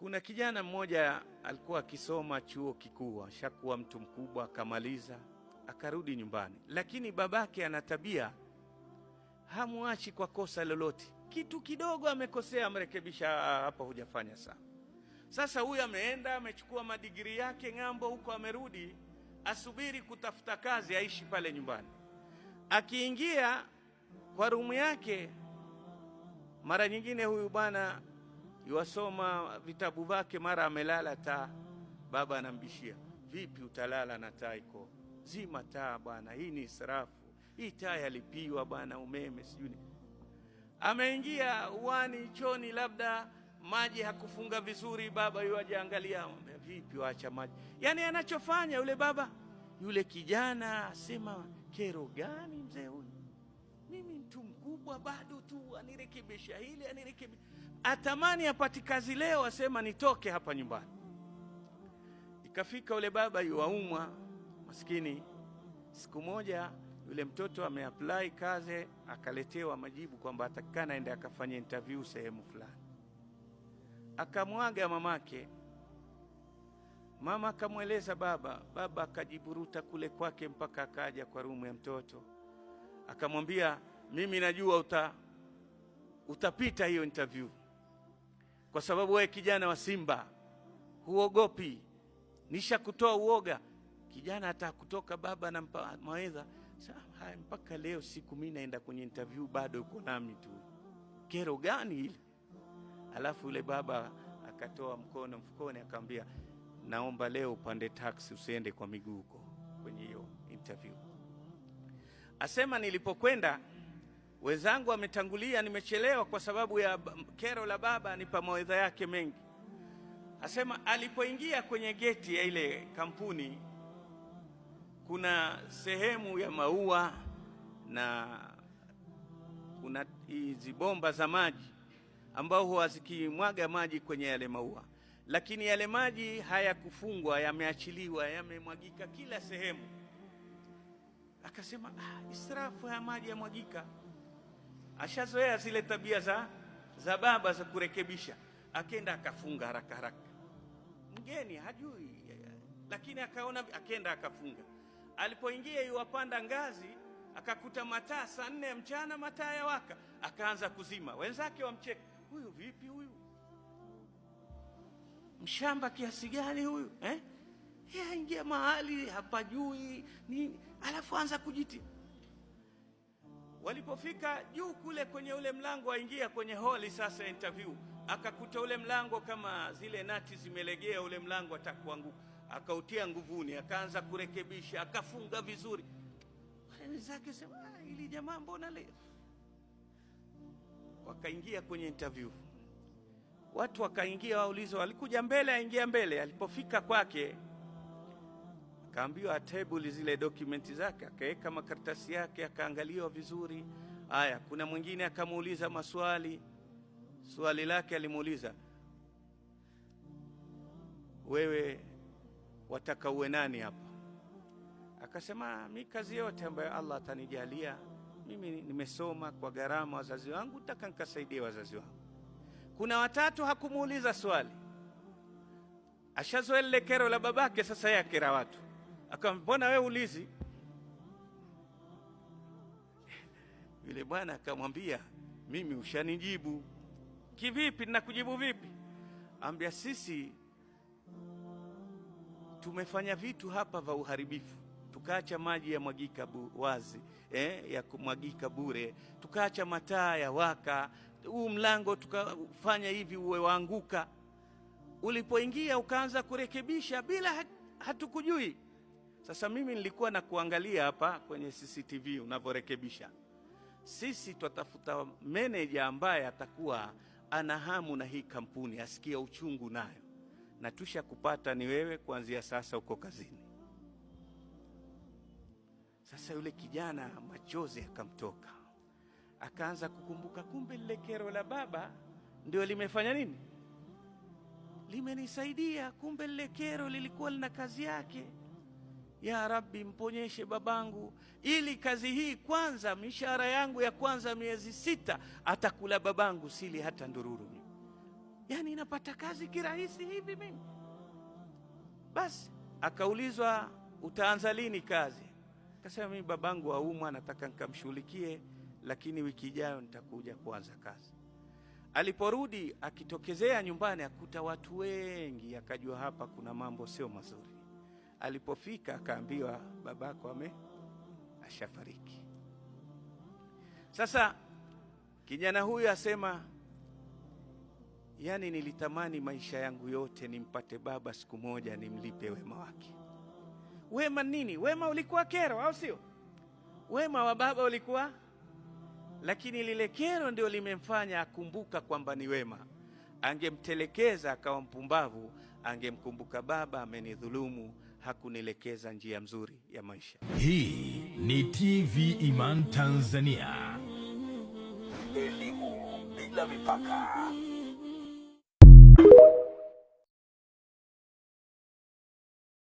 Kuna kijana mmoja alikuwa akisoma chuo kikuu, ashakuwa mtu mkubwa, akamaliza, akarudi nyumbani. Lakini babake ana tabia, hamuachi kwa kosa lolote. Kitu kidogo amekosea, amrekebisha, hapa hujafanya sawa. Sasa huyu ameenda, amechukua madigiri yake ng'ambo huko, amerudi, asubiri kutafuta kazi, aishi pale nyumbani. Akiingia kwa rumu yake, mara nyingine huyu bwana yuwasoma vitabu vyake, mara amelala taa. Baba anambishia, vipi utalala na taa iko zima? Taa bwana, hii ni israfu, hii taa yalipiwa bwana, umeme sijui. Ameingia uani choni, labda maji hakufunga vizuri, baba yuaje angalia, vipi waacha maji. Yani anachofanya yule baba, yule kijana asema, kero gani mzee huyu, mimi mtu mkubwa bado tu anirekebisha hili anirekebisha. Atamani apati kazi leo, asema nitoke hapa nyumbani. Ikafika yule baba yuaumwa maskini. Siku moja yule mtoto ameapply kazi, akaletewa majibu kwamba atakana aende akafanya interview sehemu fulani. Akamwaga mamake. Mama akamweleza baba. Baba akajiburuta kule kwake mpaka akaja kwa rumu ya mtoto. Akamwambia, mimi najua utapita hiyo interview, kwa sababu wewe kijana wa Simba huogopi, nisha kutoa uoga. Kijana hata kutoka baba na mawaidha. Haya, mpaka leo siku mimi naenda kwenye interview bado uko nami tu, kero gani hili? Alafu yule baba akatoa mkono mfukoni, akamwambia, naomba leo upande taxi, usiende kwa miguu huko kwenye hiyo interview. Asema nilipokwenda wenzangu wametangulia, nimechelewa kwa sababu ya kero la baba, nipa mawaidha yake mengi. Asema alipoingia kwenye geti ya ile kampuni, kuna sehemu ya maua na kuna hizi bomba za maji ambao huwa zikimwaga maji kwenye yale maua, lakini yale maji hayakufungwa, yameachiliwa, yamemwagika kila sehemu. Akasema israfu ya maji yamwagika. Ashazoea zile tabia za baba za kurekebisha. Akenda akafunga haraka haraka. Mgeni hajui, lakini akaona, akenda akafunga. Alipoingia yuwapanda ngazi, akakuta mataa saa 4 ya mchana, mataa ya waka. Akaanza kuzima. Wenzake wamcheka, huyu vipi huyu? Mshamba kiasi gani huyu? Ingia mahali hapajui nini, alafu anza kujiti. Walipofika juu kule kwenye ule mlango waingia kwenye holi sasa interview, akakuta ule mlango kama zile nati zimelegea, ule mlango atakuanguka. Akautia nguvuni, akaanza kurekebisha, akafunga vizuri. Wenzake sema, ili jamaa mbona leo? Wakaingia kwenye interview. Watu wakaingia, waulizwa, walikuja mbele, aingia mbele. Alipofika kwake, akaambiwa table zile dokumenti zake, akaweka makaratasi yake, akaangaliwa vizuri. Haya, kuna mwingine akamuuliza maswali. Swali lake alimuuliza, wewe wataka uwe nani hapa? Akasema, mimi kazi yote ambayo Allah atanijalia, mimi nimesoma kwa gharama wazazi wangu, nataka nikasaidie wazazi wangu. Kuna watatu hakumuuliza swali, ashazoea ile kero la babake, sasa yeye akera watu. Akamwambia, mbona wewe ulizi? Yule bwana akamwambia, mimi ushanijibu. Kivipi? Ninakujibu vipi? Ambia, sisi tumefanya vitu hapa vya uharibifu, tukaacha maji ya mwagika wazi, ya kumwagika bure, tukaacha mataa ya waka, huu mlango tukafanya hivi uwe waanguka. Ulipoingia ukaanza kurekebisha bila hatukujui. Sasa mimi nilikuwa na kuangalia hapa kwenye CCTV unavyorekebisha. Sisi tutatafuta manager ambaye atakuwa ana hamu na hii kampuni, asikia uchungu nayo, na tusha kupata ni wewe, kuanzia sasa uko kazini. Sasa yule kijana machozi akamtoka, akaanza kukumbuka, kumbe lile kero la baba ndio limefanya nini, limenisaidia. Kumbe lile kero lilikuwa lina kazi yake. Ya Rabbi, mponyeshe babangu, ili kazi hii kwanza, mishahara yangu ya kwanza miezi 6 atakula babangu, sili hata ndururu. yani napata kazi kirahisi hivi mimi? Basi akaulizwa, utaanza lini kazi? Akasema, mimi babangu aumwa, nataka nikamshughulikie, lakini wiki ijayo nitakuja kuanza kazi. Aliporudi akitokezea nyumbani akuta watu wengi, akajua hapa kuna mambo sio mazuri. Alipofika akaambiwa, babako ashafariki. Sasa kijana huyu asema, yani nilitamani maisha yangu yote nimpate baba siku moja nimlipe wema wake. Wema nini? Wema ulikuwa kero, au sio? Wema wa baba ulikuwa, lakini lile kero ndio limemfanya akumbuka kwamba ni wema. Angemtelekeza akawa mpumbavu, angemkumbuka baba amenidhulumu, hakunielekeza njia nzuri ya maisha. Hii ni TV Iman Tanzania, elimu bila mipaka.